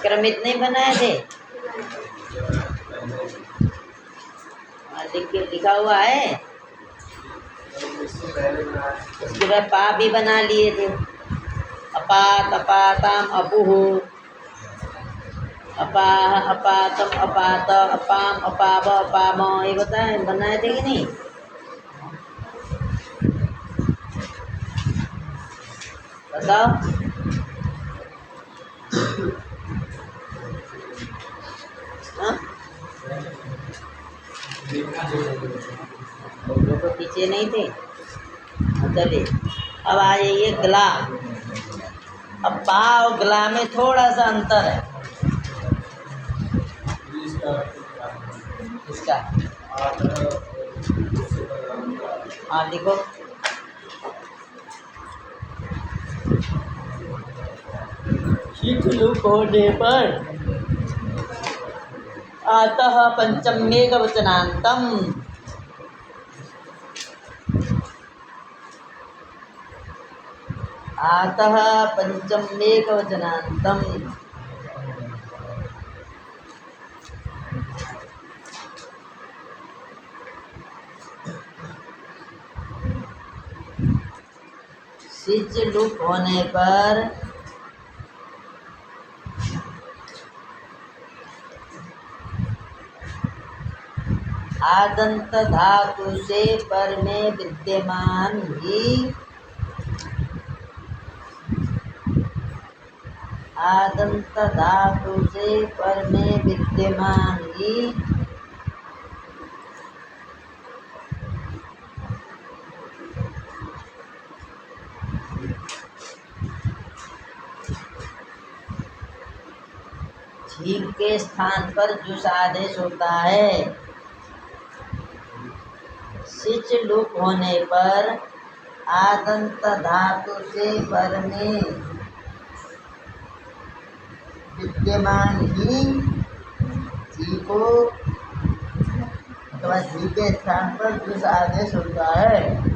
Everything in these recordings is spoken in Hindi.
क्रमित नहीं बनाए थे? लिखा हुआ है। उसके बाद पा भी बना लिए थे। अपात अपाताम अपुहु, अपाह अपातम अपात, अपाम अपाव अपाम, ये बताए बनाए थे कि नहीं? बताओ। हाँ, तो पीछे नहीं थे। चलिए अब आ जाइए गला। अब पा और गला में थोड़ा सा अंतर है। इसका हाँ लिखो। शीत लुक होने पर अतः पंचम्येक वचनांतम, अतः पंचम्येक वचनांतम। सिच लुक होने पर आदंत धातु से पर में विद्यमान ही, आदंत धातु से पर में विद्यमान ही ठीक के स्थान पर जुस आदेश होता है। सिच लुक होने पर आदंत धातु से पर में विद्यमान ही जी को अथवा जी के स्थान पर जुस आदेश होता है।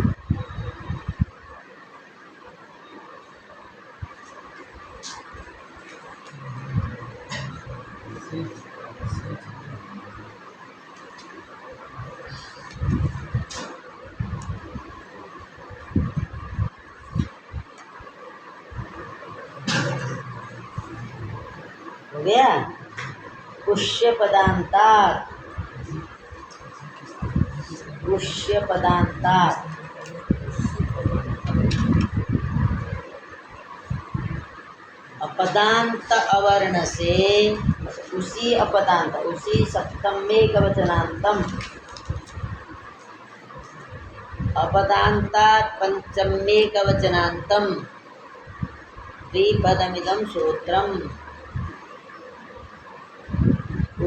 हो गया। पुष्य पदांतात्, पुष्य पदांतात् अपदांत अवर्ण से, उसी अपदांत, उसी सप्तम एकवचनांतम, अपदांतात् पंचमेकवचनांतम द्विपदमिदं सूत्रम,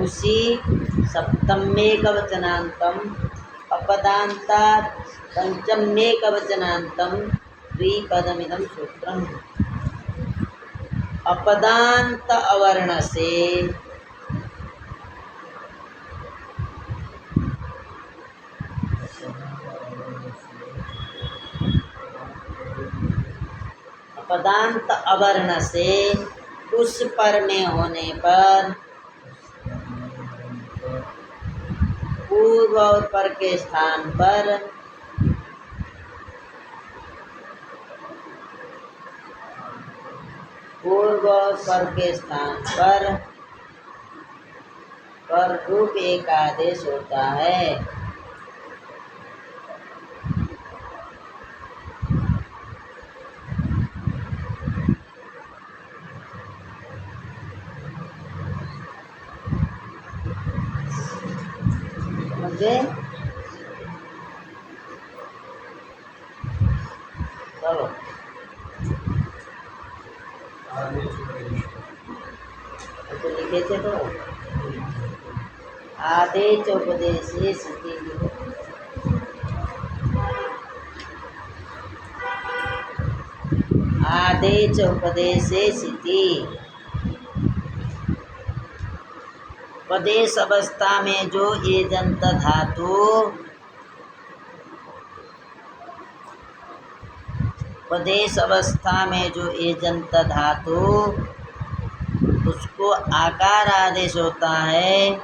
उसी सप्तमेकवचनांतम अपदांतात् पंचमेकवचनांतम द्विपदमिदं सूत्रम। अपदांत अवर्ण से अपदांत अवर्ण से उस पर में होने पर पूर्व और पर के स्थान पर पूर्व और पर के स्थान पर रूप एक आदेश होता है। समझे? चलो तो लिखे थे तो आदेश उपदेशे स्थिति, आदेश उपदेशे स्थिति। उपदेश अवस्था में जो एजंत धातु उपदेश अवस्था में जो एजंत धातु उसको आकार आदेश होता है,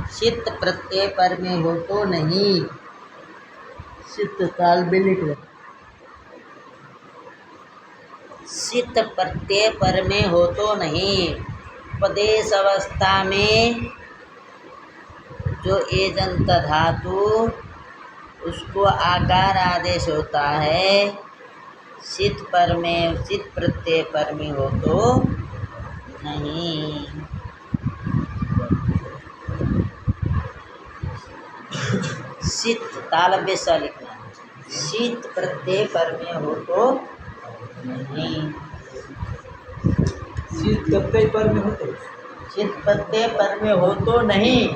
चित प्रत्यय पर में हो तो नहीं। चित काल में लिख लो, चित प्रत्यय पर में हो तो नहीं। उपदेश अवस्था में जो एजंत धातु उसको आकार आदेश होता है, चित पर में, चित प्रत्यय पर में हो तो नहीं। शीत तालव्य स लिखना, शीत प्रत्यय पर में हो तो नहीं। शीत प्रत्यय पर में हो तो, शीत प्रत्यय पर में हो तो नहीं।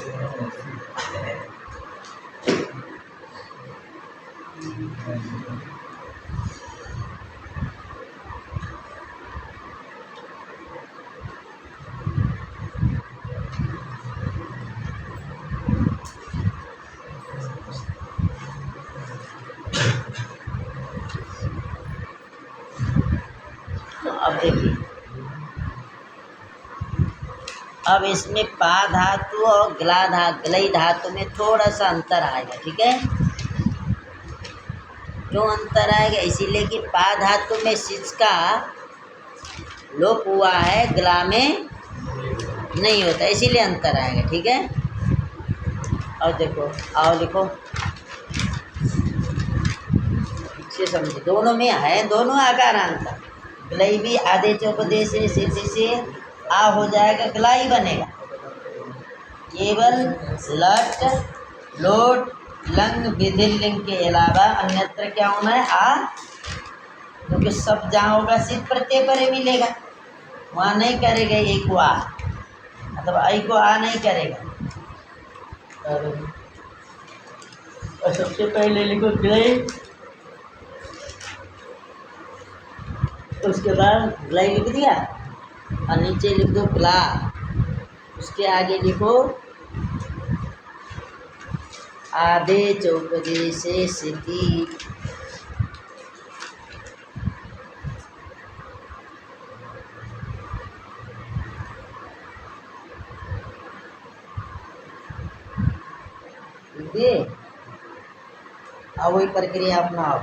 अब देखिए, अब इसमें पा धातु और ग्लई धातु में थोड़ा सा अंतर आएगा, ठीक है। क्यों अंतर आएगा? इसीलिए कि पा धातु में सिच का लोप हुआ है, ग्ला में नहीं होता, इसीलिए अंतर आएगा, ठीक है। और देखो, आओ लिखो, अच्छे समझे, दोनों में है, दोनों आकार अंतर। ग्लई भी आधे चौपदे से सीधे से आ हो जाएगा, ग्लाई बनेगा। केवल लट, लोट, लंग, विधिर लिंग के अलावा अन्यत्र क्या होना है? आ, क्योंकि सब जहाँ होगा सिद्ध प्रत्यय पर ही मिलेगा, वहाँ नहीं करेगा ए को आ, मतलब आई को आ नहीं करेगा। और सबसे पहले लिखो ग्लई, उसके बाद ग्लाई लिख दिया और नीचे लिख दो ग्ला, उसके आगे लिखो आधे चौपदे से सिद्धि। अब वही प्रक्रिया अपनाओ।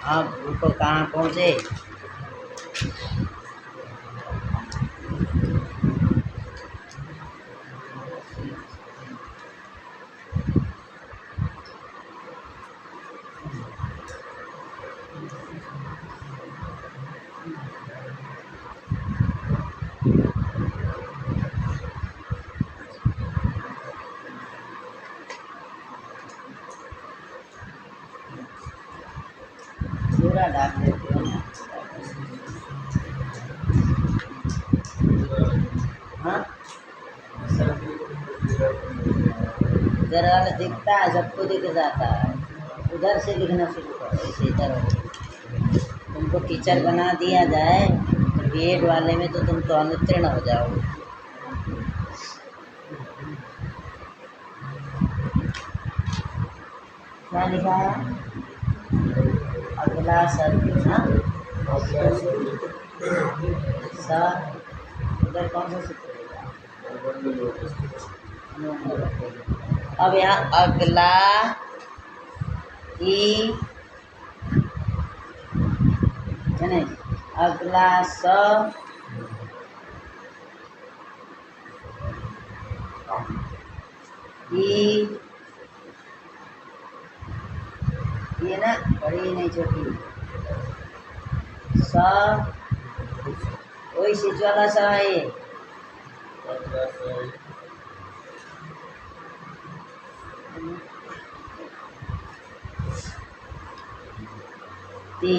अब उनको कहाँ पहुँचे? पूरा डाल देते हो ना। हाँ, जरा दिखता है, सबको दिख जाता है। उधर से लिखना शुरू करो, इसी तरह। तुमको टीचर बना दिया जाए तो बीएड वाले में तो तुम तो अनुत्तीर्ण हो जाओगे। क्या लिखा है? अगला शब्द, हाँ, उधर कौन सा सूत्र? अब यहाँ अगला ही है नहीं, अगला स ई, ये ना बड़ी नहीं छोटी, स वही सिच वाला स है ये। ती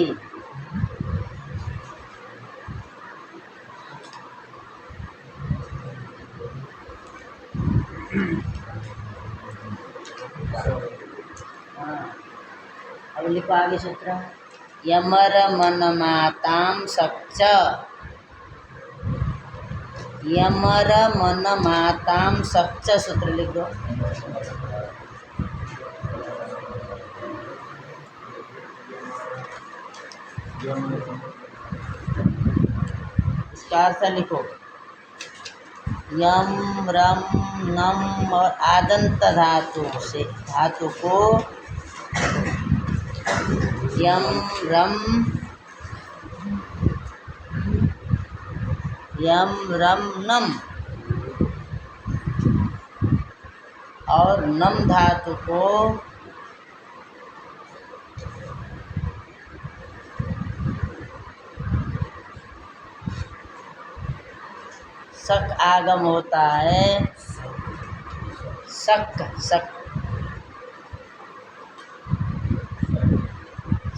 हाँ, अब लिखो आगे सूत्र। यमर मन माताम सक्च, यमर मन माताम सक्च सूत्र लिख दो। इसका अर्थ लिखो। यम रम नम और आदंत धातु से, धातु को यम रम नम और नम धातु को सक आगम होता है। सक सक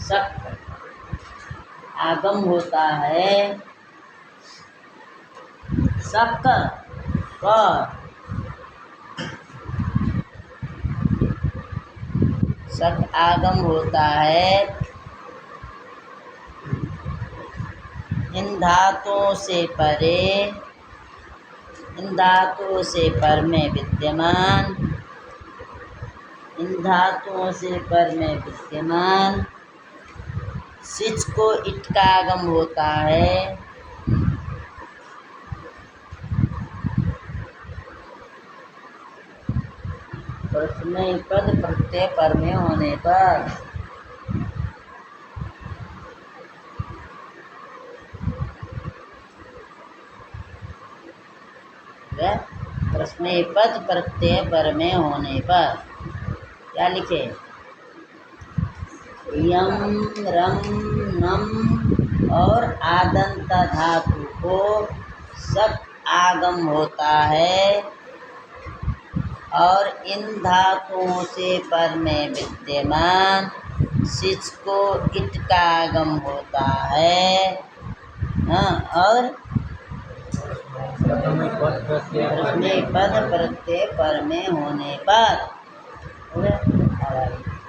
सक आगम होता है। सक पर सक आगम होता है इन धातुओं से परे, इन धातुओं से पर में विद्यमान, इन धातुओं से पर में विद्यमान सिच को इट का आगम होता है। प्रश्न पद प्रत्यय पर में होने पर प्रश्न पद प्रत्यय पर में होने पर क्या लिखे? यम रम नम और आदंत धातु को सक आगम होता है और इन धातुओं से पर में विद्यमान सिच को इट का आगम होता है। और प्रश्न पद प्रत्यय पर में होने पर।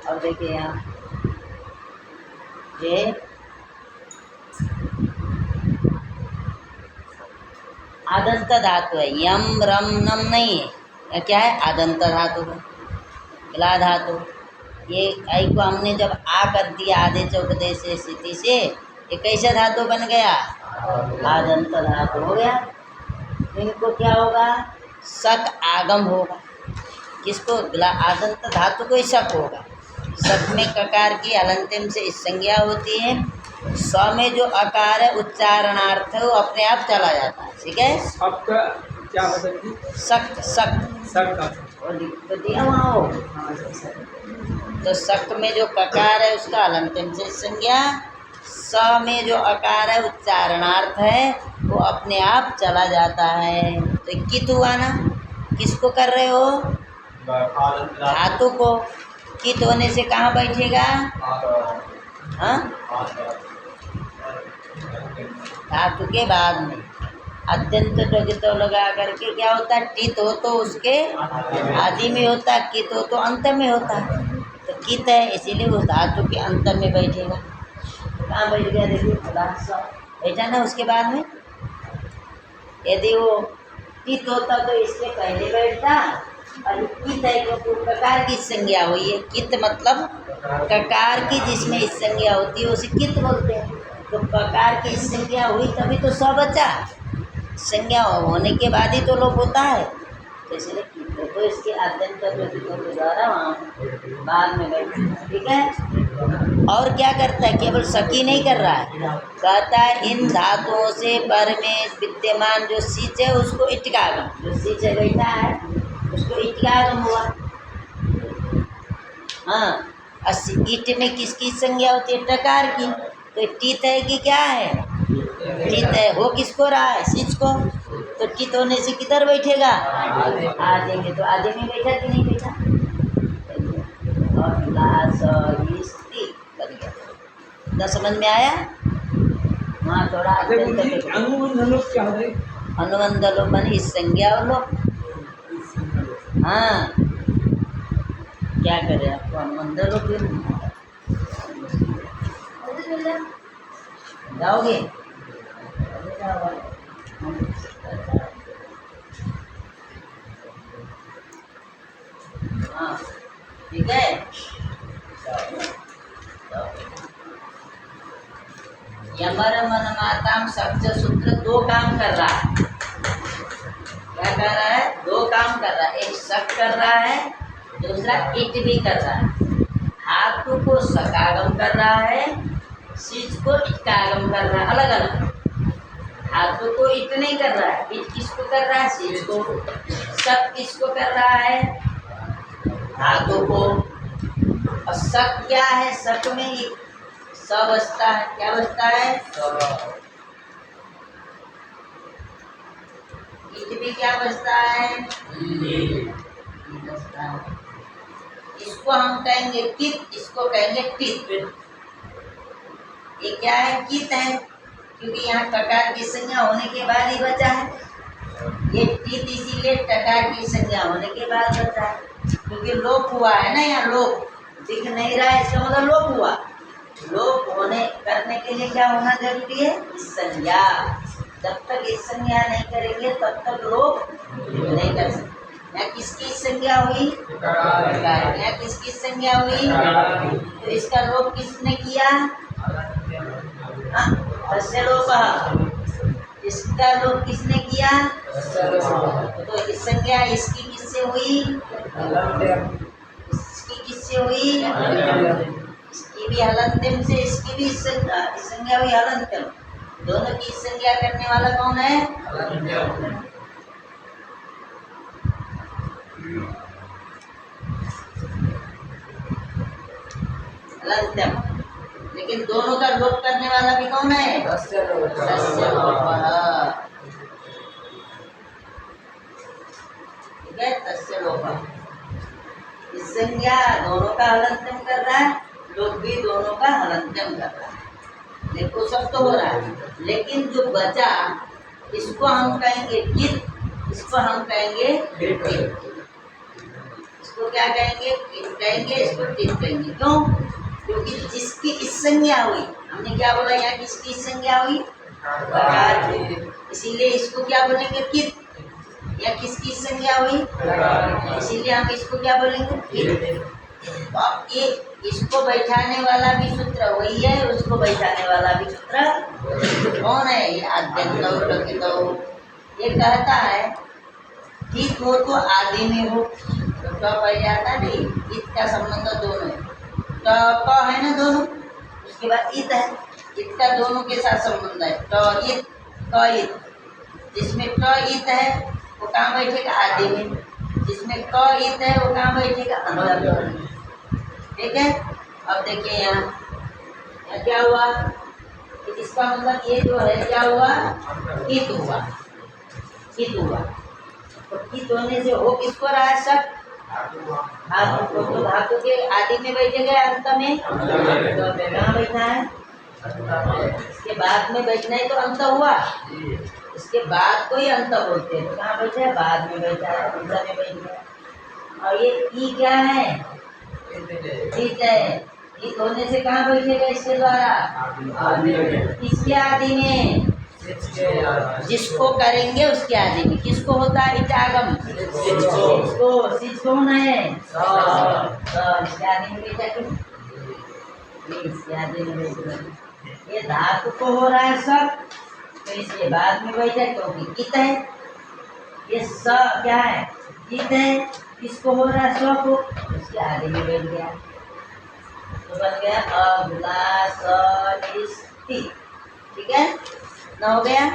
अब देखिए यहाँ ये आदंत धातु है, यम रम नम नहीं है। यह क्या है? आदंत धातु है, गला धातु। ये आई को हमने जब आ कर दिया आधे चौकदे से स्थिति से, ये कैसा धातु बन गया? आदंत धातु हो गया। इनको क्या होगा? सक आगम होगा। किसको? गला आदंत धातु को ही शक होगा। शक में ककार की हलंतिम से इस संज्ञा होती है। स्व में जो अकार है उच्चारणार्थ है वो अपने आप चला जाता है। ठीक है? क्या बदल? सक सक सक और तो दिया वहाँ हो। तो सक में जो ककार है उसका हलंतिम से संज्ञा, स में जो अकार है उच्चारणार्थ है वो अपने आप चला जाता है। तो कित हुआ ना? किसको कर रहे हो? धातु को। कित होने से कहाँ बैठेगा? हाँ, धातु के बाद में अत्यंत तो लगा करके क्या होता है? टित हो तो उसके आदि में होता है, कित हो तो अंत में होता है। तो कित है इसीलिए उस धातु के अंत में बैठेगा। कहाँ बैठ गया? देखिए बैठा ना उसके बाद में। यदि वो कित होता तो इसके पहले बैठता, और कित है तो ककार की संज्ञा हुई है। कित मतलब ककार की जिसमें इस संज्ञा होती है उसे कित बोलते हैं। तो ककार की संज्ञा हुई तभी तो स बचा। संज्ञा होने के बाद ही तो लोप होता है। तो इसलिए कित तो इसके अध्ययन का प्रतीकों के द्वारा वहाँ बाद में बैठे, ठीक है। और क्या करता है, केवल सकी नहीं कर रहा है, कहता है इन धातुओं से पर में विद्यमान जो सीच है उसको इटकागम, जो सीच है बैठा है उसको इटकागम हुआ। हाँ, ईट में किसकी संज्ञा होती है, टकार की, तो टीत है कि क्या है, टीत है। हो किसको रहा है, सीच को, तो टीत होने से किधर बैठेगा, आधे में, तो आधे में बैठा कि नहीं बैठा, और ना समझ में आया। वहाँ थोड़ा अनुबंध लोग बने इस संज्ञा लोग, हाँ क्या करे आपको अनुबंध लोग जाओगे, हाँ ठीक है। यमर मन माताम शब्द सूत्र दो काम कर रहा है, क्या कर रहा है, दो काम कर रहा है, एक शक कर रहा है, दूसरा इट भी कर रहा है। धातु को सकागम कर रहा है, सीच को इटकागम कर रहा है, अलग अलग। धातु को इट नहीं कर रहा है, इट किसको कर रहा है, सीच को। शक किसको कर रहा है, धातु को। और शक क्या है, शक में स बचता है, क्या बचता है, इट भी क्या बचता है, बचता है। इसको हम कहेंगे कित, इसको कहेंगे टित। ये क्या है, कित है, क्योंकि यहाँ टकार की संज्ञा होने के बाद ही बचा है। ये टित इसीलिए टकार की संज्ञा होने के बाद बचा है, क्योंकि लोप हुआ है ना, यहाँ लोप दिख नहीं रहा है, इसका मतलब लोप हुआ। लोप होने करने के लिए क्या होना जरूरी है, संज्ञा। जब तक इस संज्ञा नहीं करेंगे तब तक लोप नहीं कर सकते। यहाँ किसकी संज्ञा हुई, यहाँ किसकी संज्ञा हुई, तो इसका लोप किसने किया, तस्य लोप, इसका लोप किसने किया, तो इस संज्ञा इसकी किससे हुई, इसकी किससे हुई, इसकी भी हलंत्यम से, इसकी भी संज्ञा हुई हलंत्यम। दोनों की संज्ञा करने वाला कौन है, हलंत्यम। लेकिन दोनों का लोप करने वाला भी कौन है, तस्य लोपः, ठीक है, तस्य लोपः। इस संज्ञा दोनों का हलंत्यम कर रहा है, लोग भी दोनों का हलंत्यम कर रहा है। देखो सब तो हो रहा है, लेकिन जो बचा इसको हम कहेंगे कित, इसको हम कहेंगे टित। इसको क्या कहेंगे, कित कहेंगे, इसको टित कहेंगे। क्यों, क्योंकि जिसकी इस संज्ञा हुई, हमने क्या बोला, यहाँ किसकी संज्ञा हुई, टकार की, इसीलिए इसको क्या बोलेंगे, कित। या किसकी संज्ञा हुई, इसीलिए हम इसको क्या बोलेंगे, कित। अब ये इसको बैठाने वाला भी सूत्र वही है, उसको बैठाने वाला भी सूत्र कौन है, ये आद्यंत। ये कहता है ठीक हो तो आदि में हो, तो पहले आता नहीं, इत का संबंध दोनों है, तो है ना दोनों, उसके बाद इत है, इत का दोनों के साथ संबंध है, तो इत क इत, जिसमें क इत है वो कहाँ बैठेगा, आदि में, जिसमें क इत है वो कहाँ बैठेगा, अंदर में, ठीक है। अब देखिए यहाँ क्या हुआ, इसका मतलब ये जो है क्या हुआ, कित हुआ, कित हुआ। तो कित होने से हो किसको रहा है, शक, धातु को। तो धातु के आदि में बैठेगा, अंत में, तो कहाँ बैठना है, इसके बाद में बैठना है, तो अंत हुआ, इसके बाद को ही अंत बोलते हैं, तो कहाँ बैठा है, बाद में बैठा है, अंत में बैठ गया। और ये ई क्या है, ठीक है, ठीक होने से कहाँ बैठेगा, इसके द्वारा, किसके आदि में, जिसको करेंगे उसके आदि में। किसको होता है इटागम, इसको, सिच कौन है, इसके आदि में बैठा, इसके आदि में बैठा। ये धातु को हो रहा है सब, तो इसके बाद में बैठा, क्योंकि कित है, ये स क्या है, कित है, किसको हो रहा है? स्व को। इसके आगे में बैठ गया तो बन गया अग्लासरिष्टि। ठीक है ना, हो गया।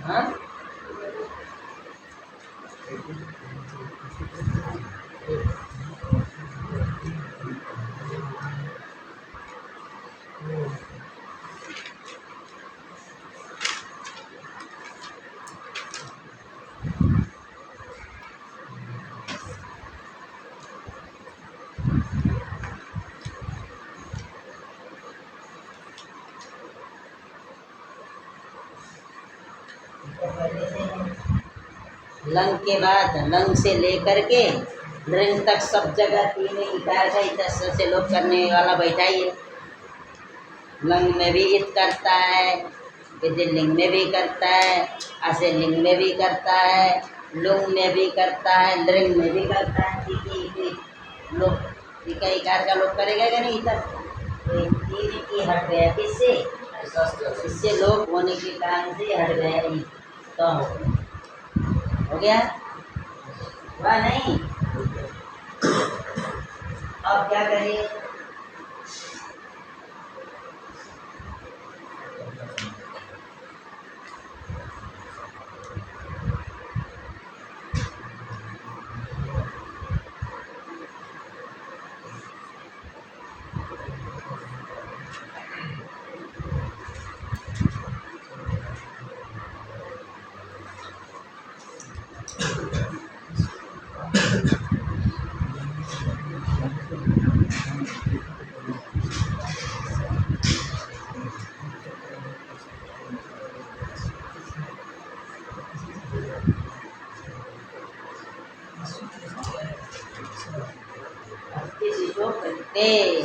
हाँ लंग के बाद लंग से लेकर के लृंग तक सब जगह तीन इकार का इतर से लोग करने वाला बैठा ही है। लंग में भी इत करता है, विधिलिंग में भी करता है, आसे लिंग में भी करता है, लुंग में भी करता है, लृंग में भी करता है। लोग इकार का लोग करेगा क्या नहीं इतर? तो तीन की हट गया किससे? इससे लोग होने के कारण से हट गया ही तो हो गया। हुआ नहीं? अब क्या करिए?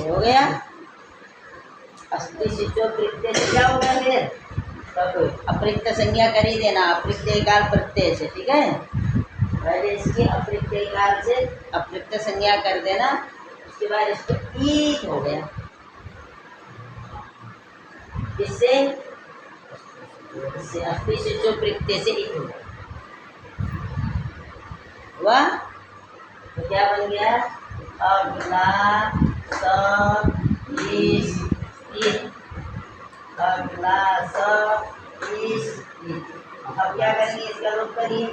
हो गया। अस्थि शिशो प्रत्यय से क्या होगा फिर? तब अप्रत्यय संज्ञा कर ही देना, अप्रत्यय काल प्रत्यय से। ठीक है, पहले इसकी अप्रत्यय काल से अप्रत्यय संज्ञा कर देना, उसके बाद इसको ईट हो गया। इससे अस्थि शिशो प्रत्यय से ईट हो गया। हुआ तो क्या बन गया? अगला अगला अब क्या करेंगे? इसका रूप करिए।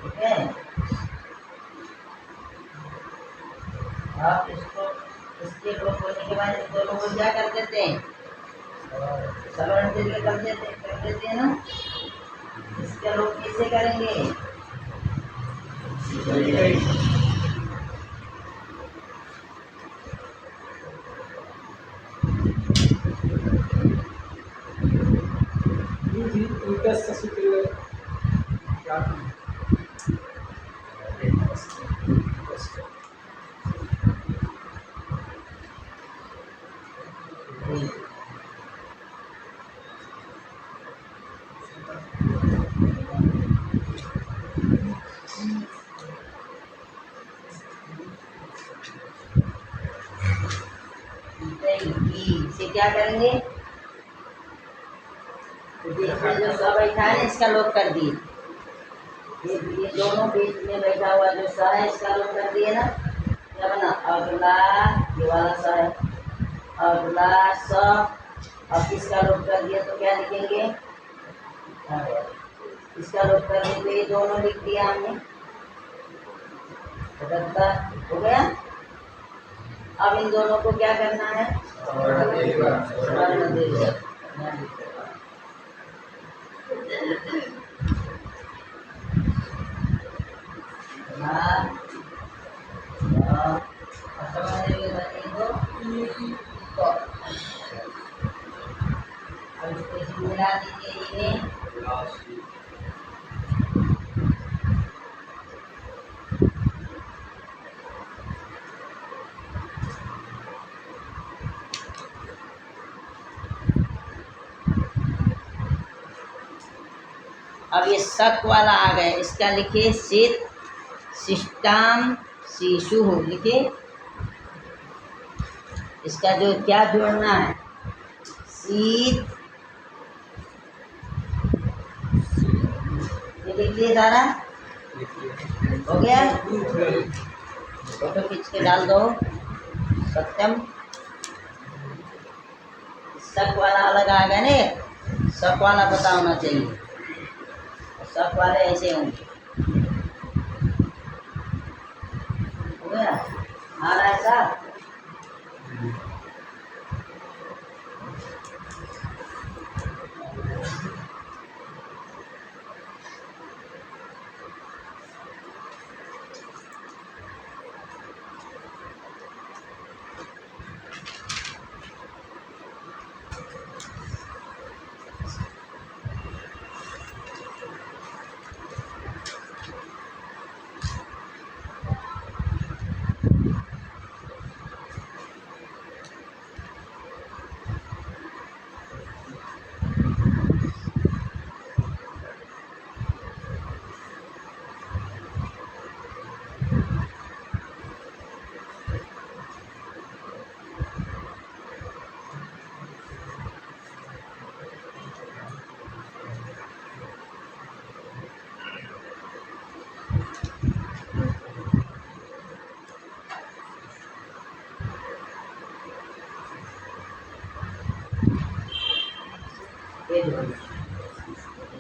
ठीक है, आप इसको इसके ग्रुप होने के बाद इन दोनों को क्या कर देते हैं? सवर्ण दीर्घ कर देते हैं ना। इसका लोग कैसे करेंगे? सूत्र से क्या करेंगे? जो स बैठा है इसका लोप कर दिए। ये दोनों बीच में बैठा हुआ जो स है इसका लोप कर दिए ना। क्या बना? अगला, ये वाला स है, अगला स। अब किसका लोप कर दिया तो क्या लिखेंगे? इसका लोप कर दिए तो ये दोनों लिख दिया हमने। हो गया। अब इन दोनों को क्या करना है? स्वर्ण दीर्घ। मिला दीजिए इन्हें। अब ये सक वाला आ गया, इसका लिखिए शीत शिष्टाम शिशु हो। लिखिए इसका जो क्या जोड़ना है? शीत, ये लिख लिए सारा, हो गया। फोटो खींच के डाल दो। सत्यम, शक वाला अलग आ गया ना, शक वाला पता होना चाहिए, शक वाले ऐसे होंगे। हो गया, आ रहा है साहब।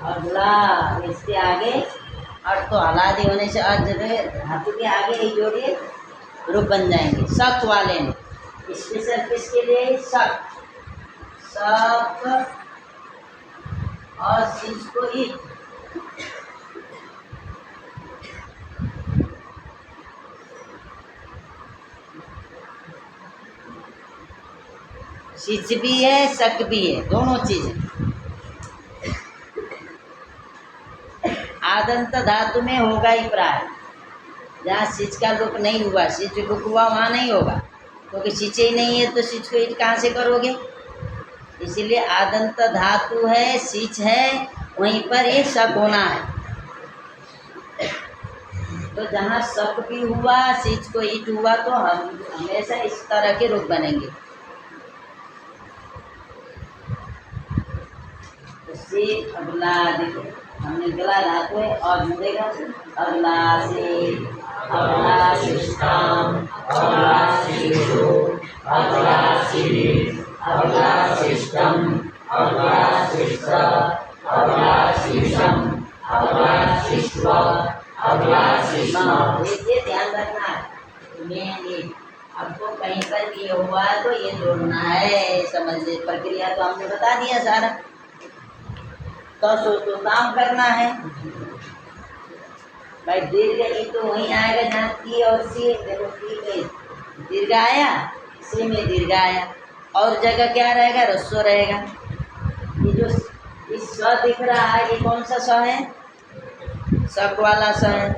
अगला इसके आगे और तो हलादी होने से और जगह धातु के आगे ही जोड़िए, रूप बन जाएंगे। शक वाले में स्पेशल किसके लिए? शक, शक और सिंच को ही सिच भी है, शक भी है, दोनों चीज। आदंत धातु में होगा ही प्राय, जहाँ सिच का लुक नहीं हुआ, सिच लुक हुआ वहाँ नहीं होगा, क्योंकि सिंचे ही नहीं है तो सिच को ईट कहाँ से करोगे। इसीलिए आदंत धातु है, सिच है, वहीं पर एक शक होना है। तो जहाँ शक भी हुआ, सिच को ईट हुआ, तो हम हमेशा इस तरह के रूप बनेंगे। तो अगला देखो, हमने गला धातु है और जुड़ेगा अगला से, अगला सिस्टम, अगला शिशु, अगला सीरीज, अगला सिस्टम, अगला शिष्य, अगला शीशम, अगला शिष्व, अगला शिष्म। ये ध्यान रखना है। ये आपको कहीं पर ये हुआ तो ये जोड़ना है, समझ। प्रक्रिया तो हमने बता दिया सारा, तो काम करना है भाई। दीर्घ ई तो वहीं आएगा जहाँ की और सी। देखो की में दीर्घ आया, सी में दीर्घ आया, और जगह क्या रहेगा? रस्व रहेगा। ये जो इस स दिख रहा है, ये कौन सा स है? शक वाला स है।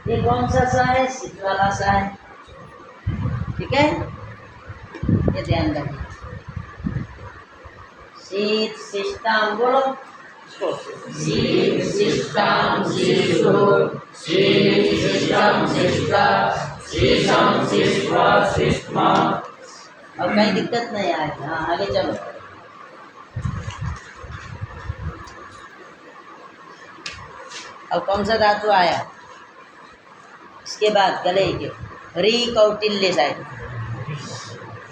ये कौन सा स है? सिच वाला स है। ठीक है, ये ध्यान रखिए। शीत, शिष्टाम बोलो। शिष्टम शिशु, शिष्टम शिष्टा, शिशम शिष्वा शिष्मा। और कहीं दिक्कत नहीं आएगी। हाँ, आगे चलो। अब कौन सा धातु आया इसके बाद? गले के री कौटिल्य साइड,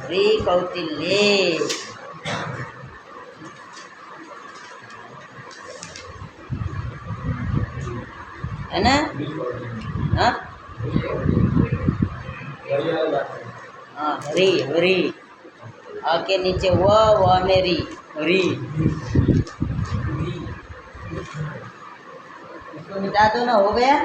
री कौटिल्य है ना? हाँ हाँ, री, री आके नीचे व में री, री। इसको मिटा दो ना, हो गया।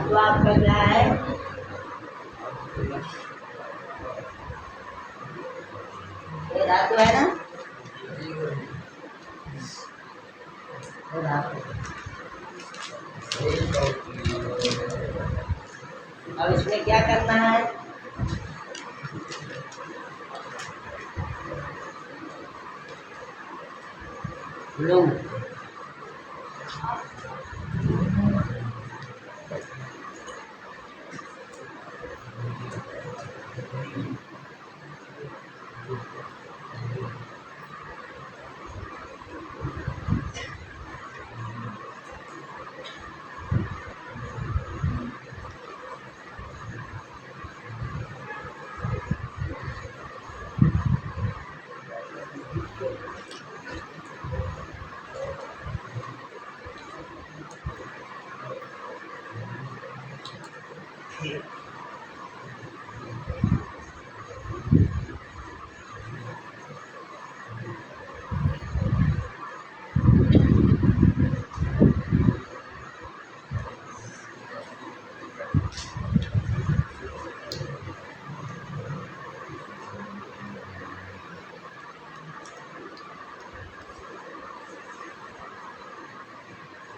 तो आपका क्या है? ये धातु है ना? ये धातु अब इसमें क्या करना है? लुंग।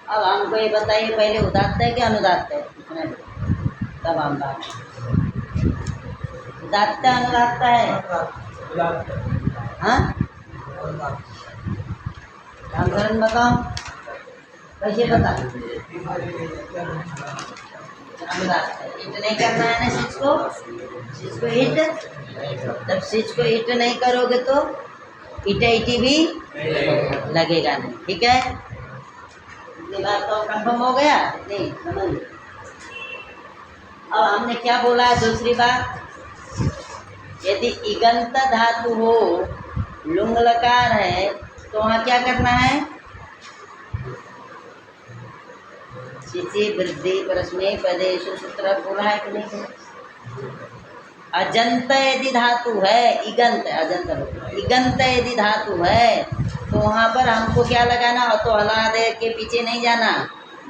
अब हमको ये बताइए, पहले उदात्त है कि अनुदात्त है? तब हम बात उदात्त है अनुदात्त है? हाँ, नामकरण बताओ, कैसे बता? अनुदात्त है। हिट नहीं करना है ना स्विच को हिट। जब स्विच को हिट नहीं करोगे तो इटी भी लगेगा नहीं। ठीक है, ये बात तो कंफर्म हो गया? नहीं समझ। अब हमने क्या बोला है? दूसरी बात, यदि इगंत धातु हो, लुंग लकार है, तो वहाँ क्या करना है? सिचि वृद्धि परस्मै पदेषु सूत्र बोला है कि नहीं? अजंत यदि धातु है, इगंत इगंत यदि धातु है, तो वहाँ पर हमको क्या लगाना? तो हलादे के पीछे नहीं जाना,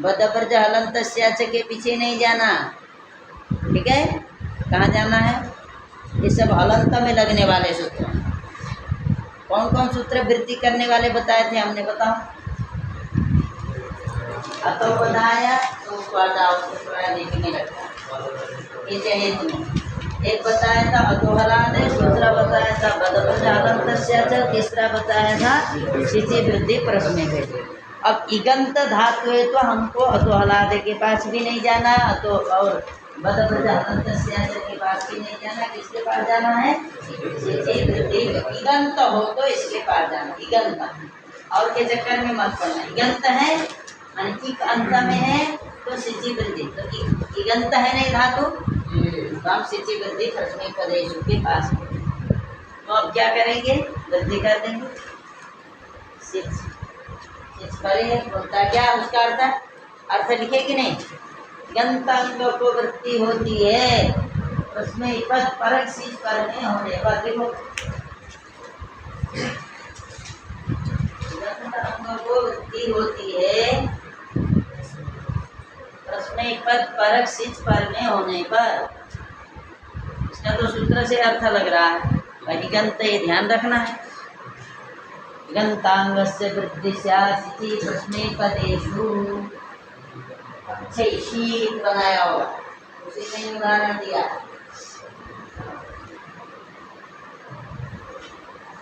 बदबर्ज हलंत के पीछे नहीं जाना। ठीक है, कहाँ जाना है? ये सब हलंत में लगने वाले सूत्र। कौन कौन सूत्र वृद्धि करने वाले बताए थे हमने? बताओ। अतो बताया तो उसको हटाओ, देखने लगता ये चाहिए तुम्हें। एक बताया था अधोहलाद, दूसरा बताया था बदबर्ज हलंत, तीसरा बताया था सिचि वृद्धि परस्मै भेदे। अब इगंत धातु है तो हमको अधोहलाद के पास भी नहीं जाना, तो और बदबर्ज हलंत के पास भी नहीं जाना। किसके पास जाना है? सिचि वृद्धि। इगंत हो तो इसके पास जाना, इगंत। और के चक्कर में मत पड़ना। इगंत है इक अंत में है तो सिचि वृद्धि, तो इगंत है नहीं धातु, तो हम सिचि वृद्धि परस्मै पदेषु के पास। तो अब क्या करेंगे? वृद्धि कर देंगे। सिच परे बोलता क्या? उसका अर्थ लिखे कि नहीं? गंतांग को वृत्ति होती है, उसमें पद परक सिच पर में होने पर। देखो, गंतांग को वृत्ति होती है, उसमें पद परक सिच पर में होने पर। इसका तो सूत्र से अर्थ लग रहा है, बाकी गंत ये ध्यान रखना है। गंतांग से वृद्धि सिचि परस्मै पदेषु। शीत बनाया होगा, उसी में उदाहरण दिया।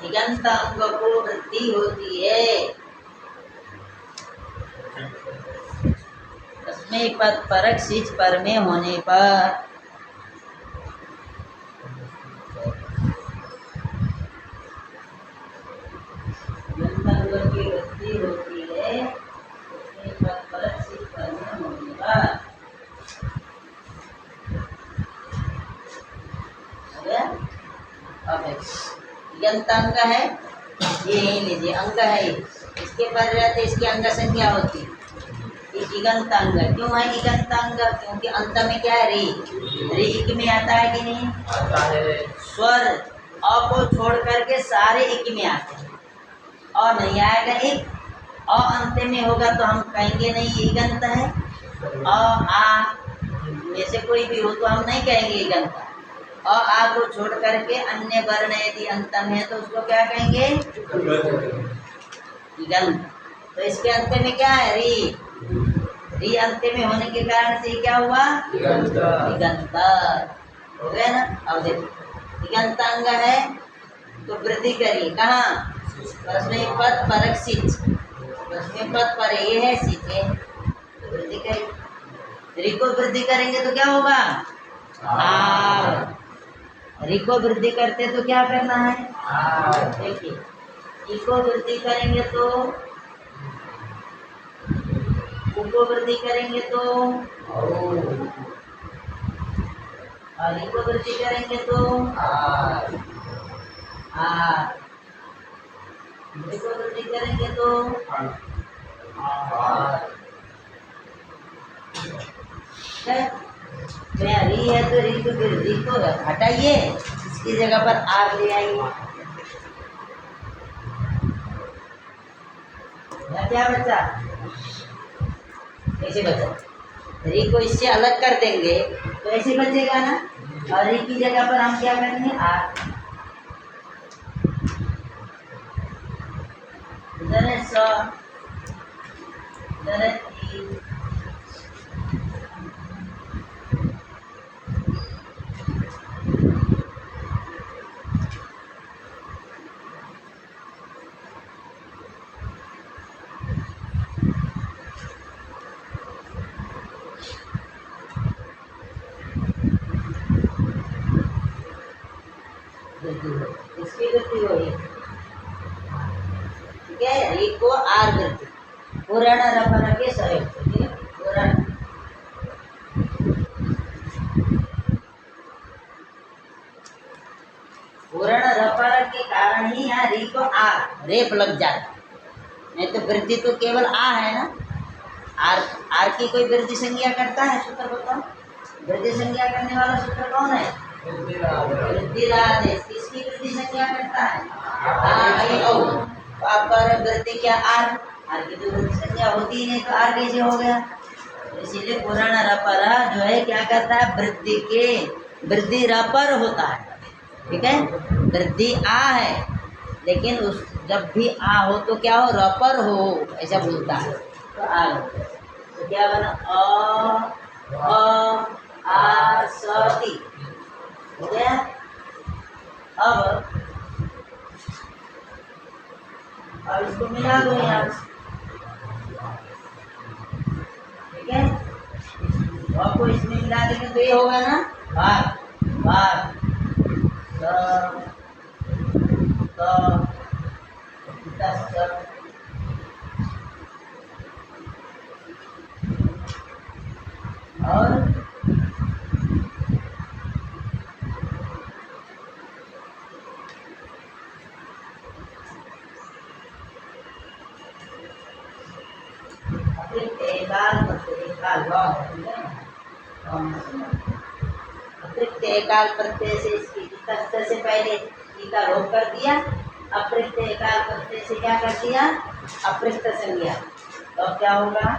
गंतांग को वृद्धि होती है, उसमें पद परक सिच पर में होने पर। गंतांग की वृद्धि होती है, उसमें पद परक सिच पर में होने पर। अब गंतांग है, ये लीजिए अंग है, इसके पर रहते इसकी अंग संख्या होती है इगंतांग। क्यों है इगंतांग? क्योंकि अंत में क्या है? री इक में आता है कि नहीं? आता है। स्वर अ को छोड़ करके सारे इक में आते हैं, अ नहीं आएगा इक। अ अंत में होगा तो हम कहेंगे नहीं ये इगंत है। अ आ में से कोई भी हो तो हम नहीं कहेंगे इगंत। अ आ को छोड़ करके अन्य वर्ण यदि अंत में है तो उसको क्या कहेंगे? इगंत। तो इसके अंत में क्या है? री। री अंत्य में होने के कारण से क्या हुआ? दिगंतर हो गया ना। अब देखो दिगंतांग है तो वृद्धि करिए कहाँ? परस्मय पद परक सिच, परस्मय पद पर ये है सिच है तो वृद्धि करिए। री को वृद्धि करेंगे तो क्या होगा? आर। री को वृद्धि करते तो क्या करना है? देखिए ई को वृद्धि करेंगे तो, उ को वृद्धि करेंगे तो, और ई को वृद्धि करेंगे तो आर। ई को वृद्धि करेंगे तो आर। तो यहाँ री है तो री को हटाइए, इसकी जगह पर आर ले आइए। क्या बचा? कैसे बचा? री को इससे अलग कर देंगे तो ऐसे बचेगा ना, और री की जगह पर हम क्या करेंगे? आर। इधर है स, इधर है ई, इसकी वृद्धि हो रही है, ठीक है। री को आर वृद्धि पुराण रफर के सहयोग से, ठीक है। पुराण रफर के कारण ही यहाँ री को आर रेप लग जाता, नहीं तो वृद्धि तो केवल आ है ना। आर आर की कोई वृद्धि संज्ञा करता है? सूत्र बताओ, वृद्धि संज्ञा करने वाला सूत्र कौन है? वृद्धिरादेश। किसकी वृद्धि संज्ञा करता है? आपका वृद्धि क्या? आर। आर की तो वृद्धि संज्ञा होती ही नहीं तो आर कैसे हो गया? इसीलिए पुराण रपरा जो है क्या करता है? वृद्धि के वृद्धि रपर होता है, ठीक है। वृद्धि आ है लेकिन उस जब भी आ हो तो क्या हो? रपर हो, ऐसा बोलता है तो आ हो। तो क्या बना? आ सती हो गया। अब इसको मिला दो यहाँ, ठीक है। आपको इसमें मिला देंगे तो ये होगा ना भाग भाग और अतिरिक्त एकाल प्रत्यय से इसकी तस्थ से पहले ई का लोप कर दिया, अप्रयुक्त एकाल प्रत्यय से क्या कर दिया? अप्रयुक्त संज्ञा। तो अब क्या होगा?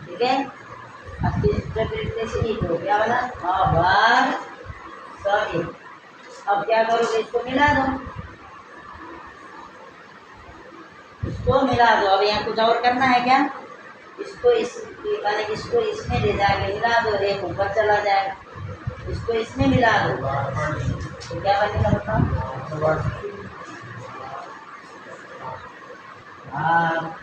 ठीक है। से हो क्या बना? भाग सॉरी। अब क्या करोगे? इसको मिला दो, इसको मिला दो। अब यहाँ कुछ और करना है क्या? इसको माने इसको इसमें ले जाके मिला दो, रेप ऊपर चला जाएगा। इसको इसमें मिला दो तो क्या बनेगा बताओ? हाँ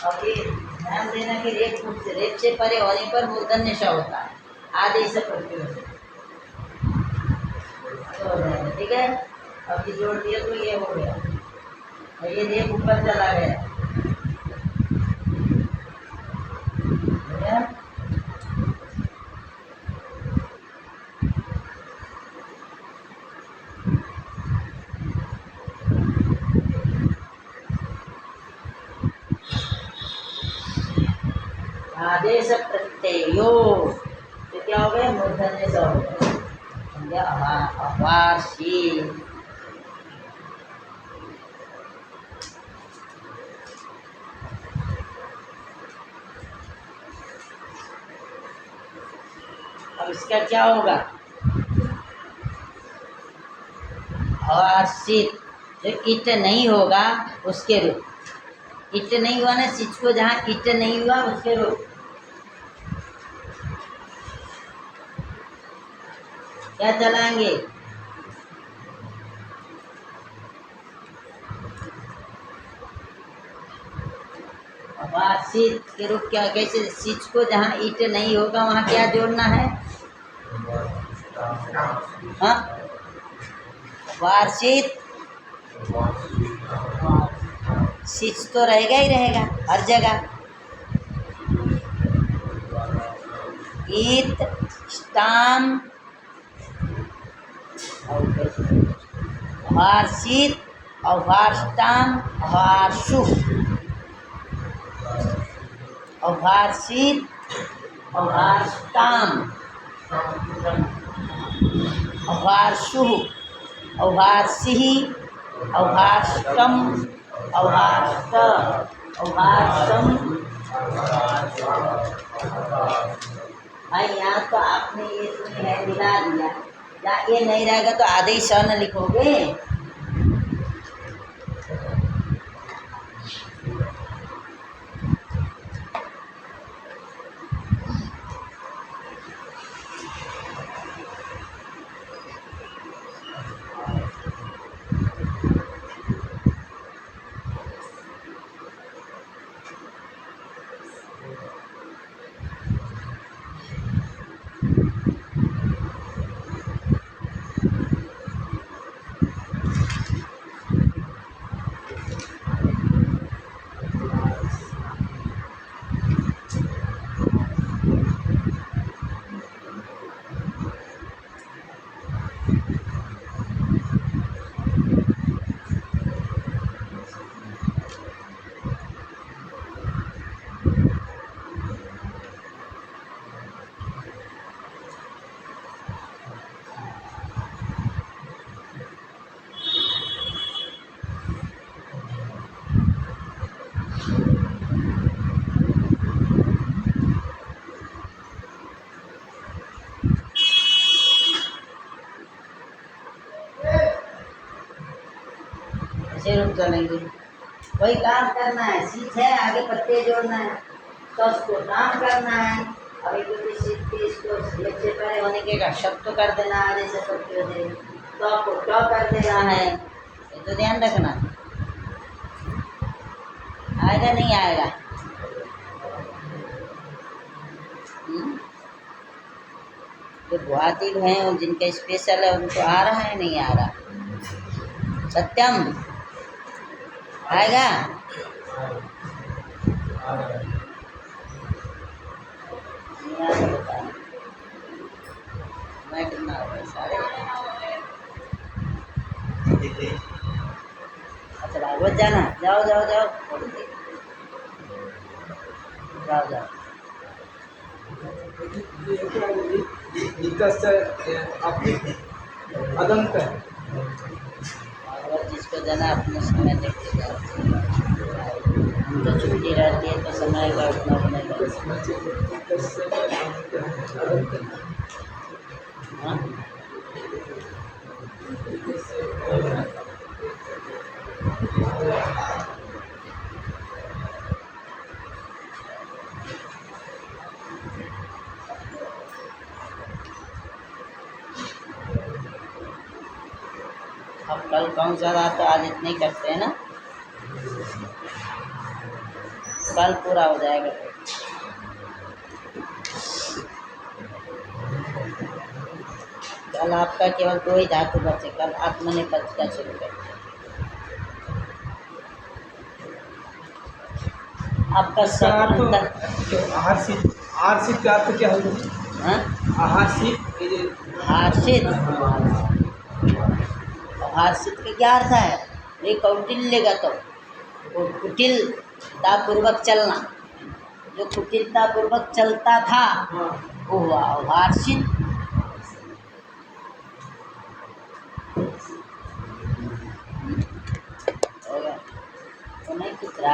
अब ये ध्यान देना कि रेप से परे होने पर मूर्धन्य श होता है, आदि से प्रत्यय हो जाएगा, ठीक है। अब ये जोड़ दिया तो ये हो गया और ये रेप ऊपर चला गया, हो गया? आदेश प्रत्ययो तो क्या हो गए मूर्धन्य से हो गए समझे अवार्षीत अब इसका क्या होगा अवार्षित जो इट नहीं होगा उसके रूप इट नहीं हुआ ना सिच को जहाँ इट नहीं हुआ उसके रूप क्या चलाएंगे वार्षिक के रूप क्या कैसे सिच को जहाँ ईट नहीं होगा वहाँ क्या जोड़ना है हाँ वार्षिक सिच तो रहेगा ही रहेगा हर जगह ईट स्टाम वार्षिक और वार्ष्टाम वार्षु और वार्षिक और वार्ष्टाम और वार्षु और वार्षिही और वार्ष्टम और वार्ष्ट और वार्ष्टम भाई यहाँ तो आपने ये सुनी है मिला दिया या ये नहीं रहेगा तो आधे ही सन लिखोगे ऐसे रुक चलेंगे वही काम करना है सीख है आगे पत्ते जोड़ना है तो उसको काम करना है अभी क्योंकि सीख के इसको से पहले होने के का शब्द तो कर देना है जैसे पत्ते से तो आपको क्या कर देना है ये तो ध्यान रखना आएगा नहीं आएगा जो गुवाहाटी हैं और जिनका स्पेशल है उनको आ रहा है नहीं आ रहा सत्यम आएगा मैं कितना सारे अच्छा भागवत जाना जाओ जाओ जाओ जाओ जाओ अदंत है भागवत जिसको जाना अपने समय देखते जाओ हम तो छुट्टी रहती है तो समय का उतना बनेगा हाँ अब कल कौन सा रात आज इतने करते हैं ना कल पूरा हो जाएगा कल आपका केवल 2 ही धातु बचे कल आत्मनेपथ का शुरू करते आपका सब आहारसित का अर्थ क्या होगा हार्षित हार्षित का क्या अर्थ है ये कौटिल्य का तो कुटिल पूर्वक चलना जो कुटिलता पूर्वक चलता था हाँ वो हुआ हर्षित। हो गया तो नहीं कुछ रहा।